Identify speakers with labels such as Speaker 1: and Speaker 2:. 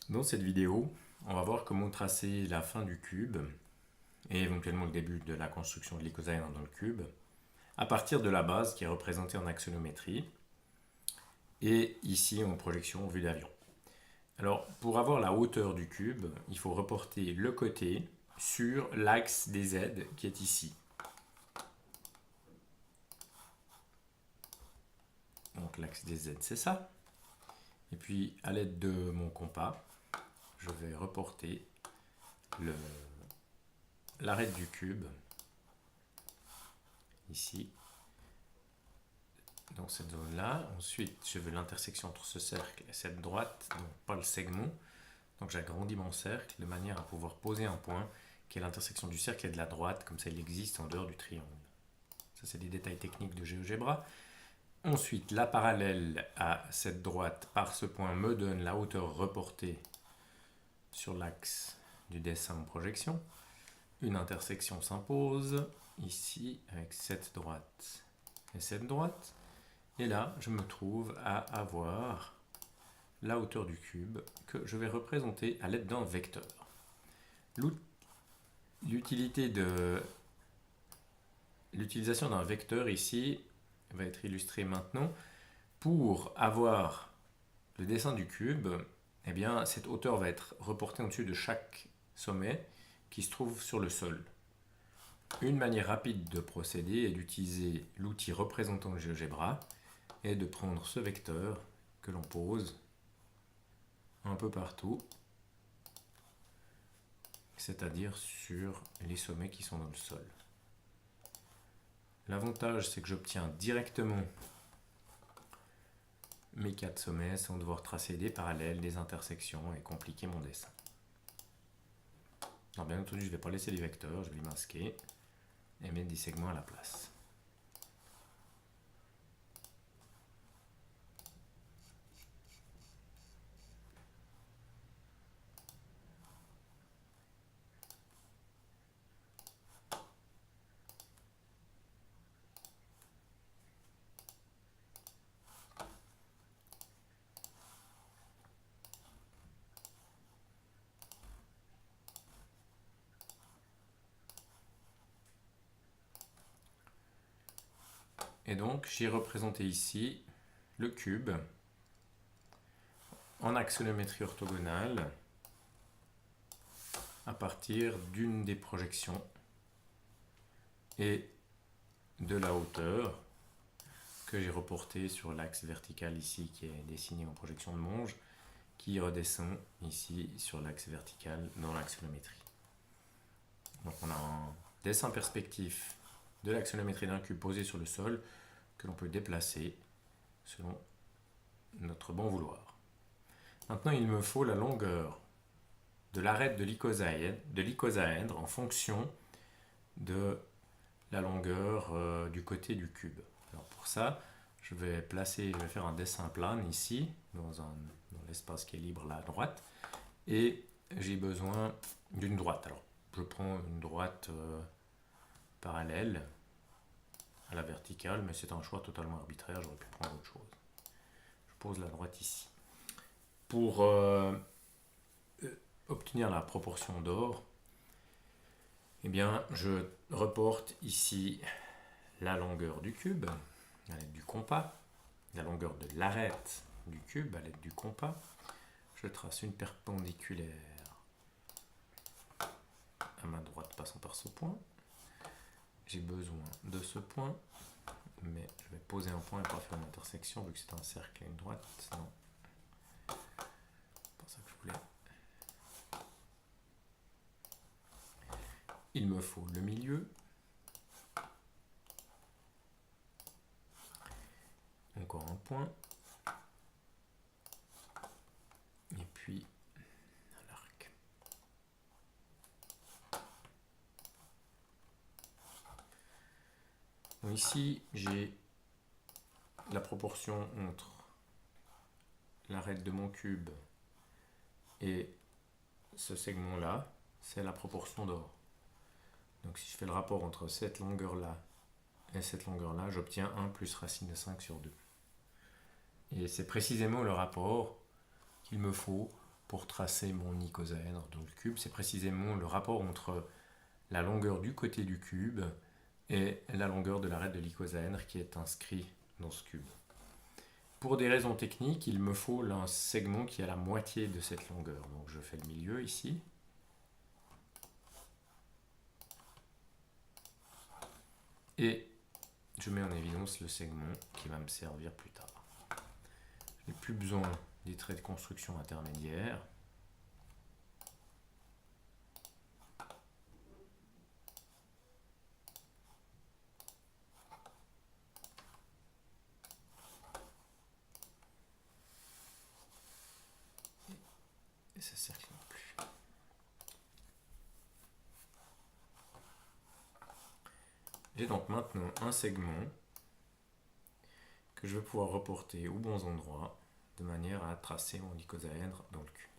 Speaker 1: Dans cette vidéo, on va voir comment tracer la fin du cube et éventuellement le début de la construction de l'icosaèdre dans le cube à partir de la base qui est représentée en axonométrie et ici en projection vue d'avion. Alors pour avoir la hauteur du cube, il faut reporter le côté sur l'axe des Z qui est ici. Donc l'axe des Z c'est ça. Et puis à l'aide de mon compas, je vais reporter l'arête du cube ici dans cette zone là. Ensuite je veux l'intersection entre ce cercle et cette droite, donc pas le segment, donc j'agrandis mon cercle de manière à pouvoir poser un point qui est l'intersection du cercle et de la droite, comme ça il existe en dehors du triangle. Ça c'est des détails techniques de GeoGebra. Ensuite la parallèle à cette droite par ce point me donne la hauteur reportée sur l'axe du dessin en projection. Une intersection s'impose ici avec cette droite et cette droite. Et là, je me trouve à avoir la hauteur du cube que je vais représenter à l'aide d'un vecteur. L'utilisation d'un vecteur ici va être illustrée maintenant. Pour avoir le dessin du cube, eh bien, cette hauteur va être reportée au-dessus de chaque sommet qui se trouve sur le sol. Une manière rapide de procéder est d'utiliser l'outil représentant le GeoGebra et de prendre ce vecteur que l'on pose un peu partout, c'est-à-dire sur les sommets qui sont dans le sol. L'avantage, c'est que j'obtiens directement mes 4 sommets sans devoir tracer des parallèles, des intersections et compliquer mon dessin. Alors bien entendu, je ne vais pas laisser les vecteurs, je vais les masquer et mettre des segments à la place. Et donc, j'ai représenté ici le cube en axonométrie orthogonale à partir d'une des projections et de la hauteur que j'ai reportée sur l'axe vertical ici qui est dessiné en projection de Monge, qui redescend ici sur l'axe vertical dans l'axonométrie. Donc on a un dessin perspectif de l'axonométrie d'un cube posé sur le sol que l'on peut déplacer selon notre bon vouloir. Maintenant, il me faut la longueur de l'arête de l'icosaèdre en fonction de la longueur du côté du cube. Alors pour ça, je vais faire un dessin plane ici, dans l'espace qui est libre là à droite, et j'ai besoin d'une droite. Alors, je prends une droite parallèle à la verticale, mais c'est un choix totalement arbitraire, j'aurais pu prendre autre chose. Je pose la droite ici. Pour obtenir la proportion d'or, eh bien, je reporte ici la longueur du cube à l'aide du compas, la longueur de l'arête du cube à l'aide du compas. Je trace une perpendiculaire à ma droite passant par ce point. J'ai besoin de ce point, mais je vais poser un point et pas faire une intersection vu que c'est un cercle et une droite. Non. C'est pas ça que je voulais. Il me faut le milieu. Encore un point. Et puis l'arc. Donc ici, j'ai la proportion entre l'arête de mon cube et ce segment-là, c'est la proportion d'or. Donc si je fais le rapport entre cette longueur-là et cette longueur-là, j'obtiens 1 plus racine de 5 sur 2. Et c'est précisément le rapport qu'il me faut pour tracer mon icosaèdre dans le cube. C'est précisément le rapport entre la longueur du côté du cube et la longueur de l'arête de l'icosaèdre qui est inscrit dans ce cube. Pour des raisons techniques, il me faut un segment qui a la moitié de cette longueur. Donc je fais le milieu ici. Et je mets en évidence le segment qui va me servir plus tard. Je n'ai plus besoin des traits de construction intermédiaires. Et ça circule plus. J'ai donc maintenant un segment que je vais pouvoir reporter aux bons endroits de manière à tracer mon icosaèdre dans le cube.